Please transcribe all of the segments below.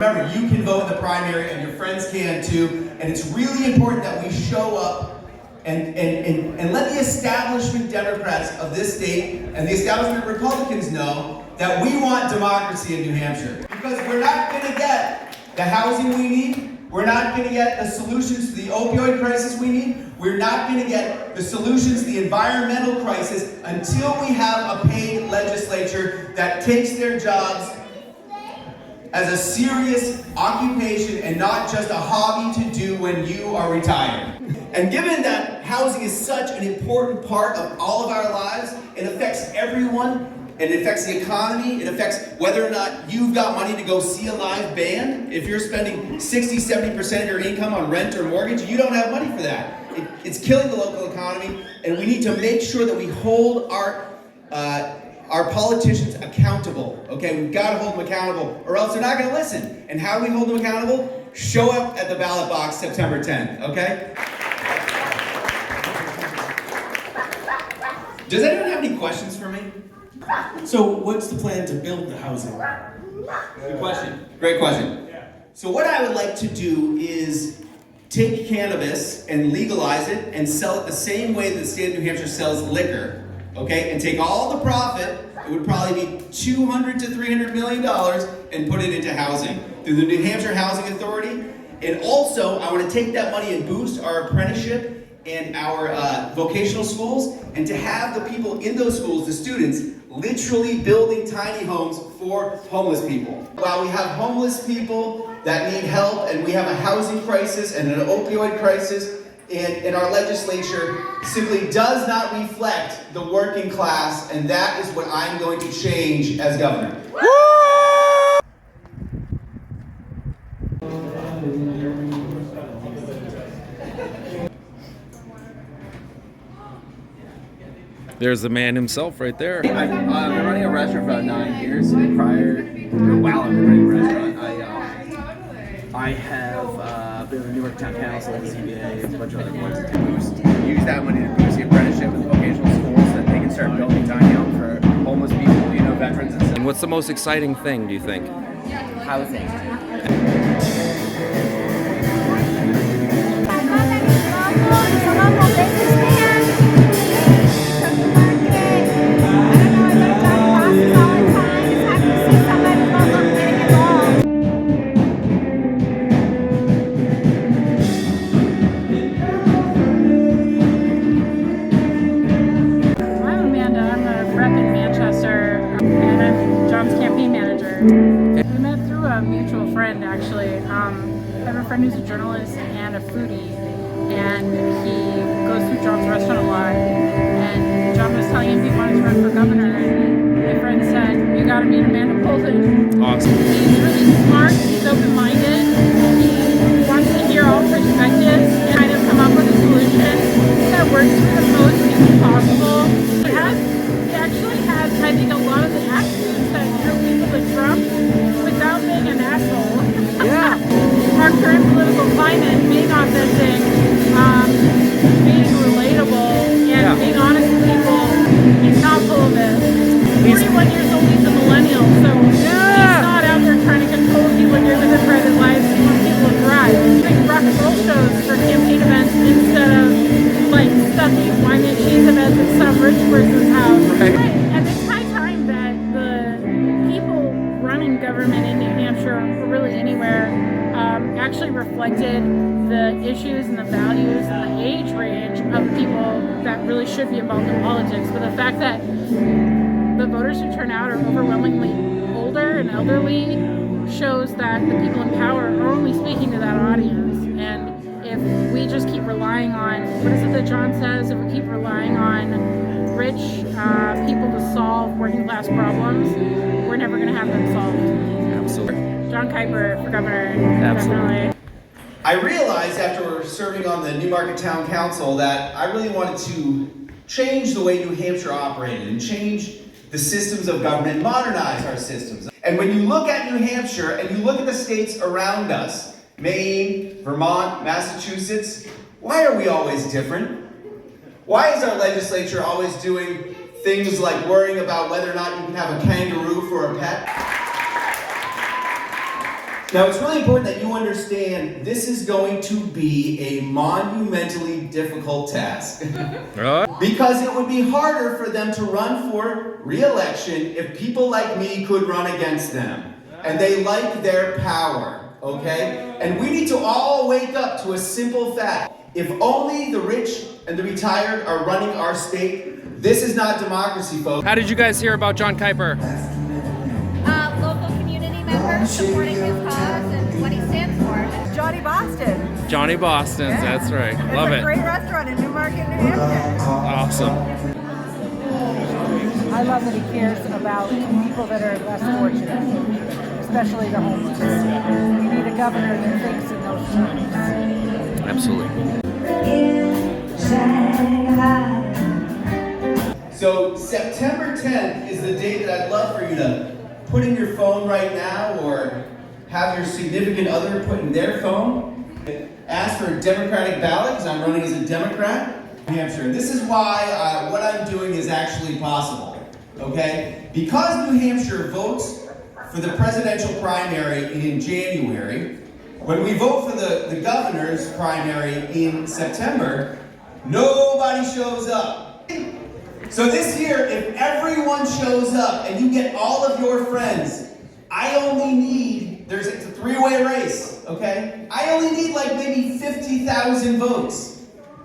Remember, you can vote in the primary and your friends can too, and it's really important that we show up and let the establishment Democrats of this state and the establishment Republicans know that we want democracy in New Hampshire. Because we're not going to get the housing we need, we're not going to get the solutions to the opioid crisis we need, we're not going to get the solutions to the environmental crisis until we have a paid legislature that takes their jobs as a serious occupation and not just a hobby to do when you are retired. And given that housing is such an important part of all of our lives, it affects everyone, and it affects the economy, it affects whether or not you've got money to go see a live band. If you're spending 60-70% of your income on rent or mortgage, you don't have money for that. It's killing the local economy, and we need to make sure that we hold our politicians accountable, okay? We've got to hold them accountable, or else they're not going to listen. And how do we hold them accountable? Show up at the ballot box September 10th, okay? Does anyone have any questions for me? So what's the plan to build the housing? Good question. Great question. So what I would like to do is take cannabis and legalize it and sell it the same way that the state of New Hampshire sells liquor. Okay, and take all the profit, it would probably be $200 to $300 million, and put it into housing through the New Hampshire Housing Authority. And also, I want to take that money and boost our apprenticeship and our vocational schools, and to have the people in those schools, the students, literally building tiny homes for homeless people. While we have homeless people that need help, and we have a housing crisis and an opioid crisis, and our legislature simply does not reflect the working class, and that is what I'm going to change as governor. There's the man himself right there. I've been running a restaurant for about 9 years, and while I've been running a restaurant, I have been in the New York Town Council, CBA, and a bunch of other boards to use that money to boost the apprenticeship and the vocational schools so that they can start building tiny homes for homeless people, veterans and stuff. And what's the most exciting thing, do you think? Housing. We met through a mutual friend, actually. I have a friend who's a journalist and a foodie, and he goes through John's restaurant a lot. And John was telling him he wanted to run for governor, and my friend said, "You got to meet Amanda Bolton." Awesome. He's really smart. He's open-minded. He wants to hear all perspectives and kind of come up with a solution that works for the most people possible. He actually has, I think, a lot of the attributes that drew people to Trump without being an asshole. Yeah. Our current political climate, being authentic, being relatable, and being honest with people, he's not full of this. 41 years old, he's a millennial, so he's not out there trying to control people and live their private lives. He wants people to thrive. He's doing rock and roll shows for campaign events instead of like stuffy wine and cheese events at some rich person's house. Right. And it's high time that the people running government in New Hampshire, or really anywhere, actually reflected the issues and the values and the age range of the people that really should be involved in politics. But the fact that the voters who turn out are overwhelmingly older and elderly shows that the people in power are only speaking to that audience. And if we just keep relying on, what is it that John says, if we keep relying on rich people to solve working class problems, we're never going to have them solved. Absolutely. John Kiper for governor, Absolutely. definitely. I realized after serving on the Newmarket Town Council that I really wanted to change the way New Hampshire operated and change the systems of government, modernize our systems. And when you look at New Hampshire and you look at the states around us, Maine, Vermont, Massachusetts, why are we always different? Why is our legislature always doing things like worrying about whether or not you can have a kangaroo for a pet? Now, it's really important that you understand this is going to be a monumentally difficult task. Because it would be harder for them to run for re-election if people like me could run against them. And they like their power, okay? And we need to all wake up to a simple fact. If only the rich and the retired are running our state, this is not democracy, folks. How did you guys hear about John Kiper? Local community members supporting his cause and what he stands for. Johnny Boston. Johnny Boston's, Yeah. that's right. It's Love a it. great restaurant in Newmarket, New Hampshire. Awesome. I love that he cares about people that are less fortunate, especially the homeless. We need a governor that thinks in those terms. Absolutely. So September 10th is the date that I'd love for you to put in your phone right now, or have your significant other put in their phone. Ask for a Democratic ballot, because I'm running as a Democrat in New Hampshire. And this is why what I'm doing is actually possible, okay? Because New Hampshire votes for the presidential primary in January, when we vote for the governor's primary in September, nobody shows up. So this year, if everyone shows up and you get all of your friends, I only need, it's a three-way race, okay? I only need like maybe 50,000 votes.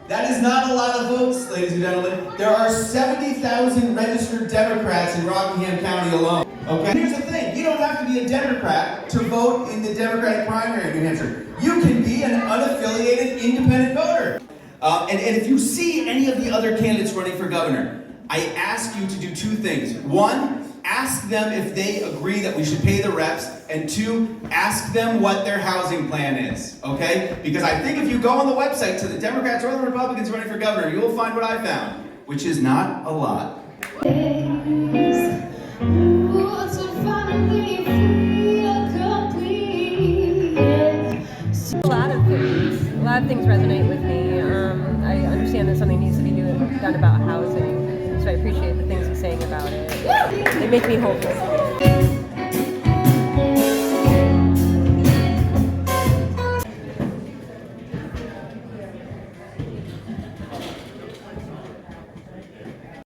That is not a lot of votes, ladies and gentlemen. There are 70,000 registered Democrats in Rockingham County alone, okay? Here's the thing, you don't have to be a Democrat to vote in the Democratic primary in New Hampshire. You can be an unaffiliated independent voter. And if you see any of the other candidates running for governor, I ask you to do two things. One, ask them if they agree that we should pay the reps, and two, ask them what their housing plan is, okay? Because I think if you go on the website to the Democrats or the Republicans running for governor, you will find what I found, which is not a lot. A lot of things resonate with me. I understand that something needs to be done about housing, so I appreciate the things he's saying about it. They make me hopeful.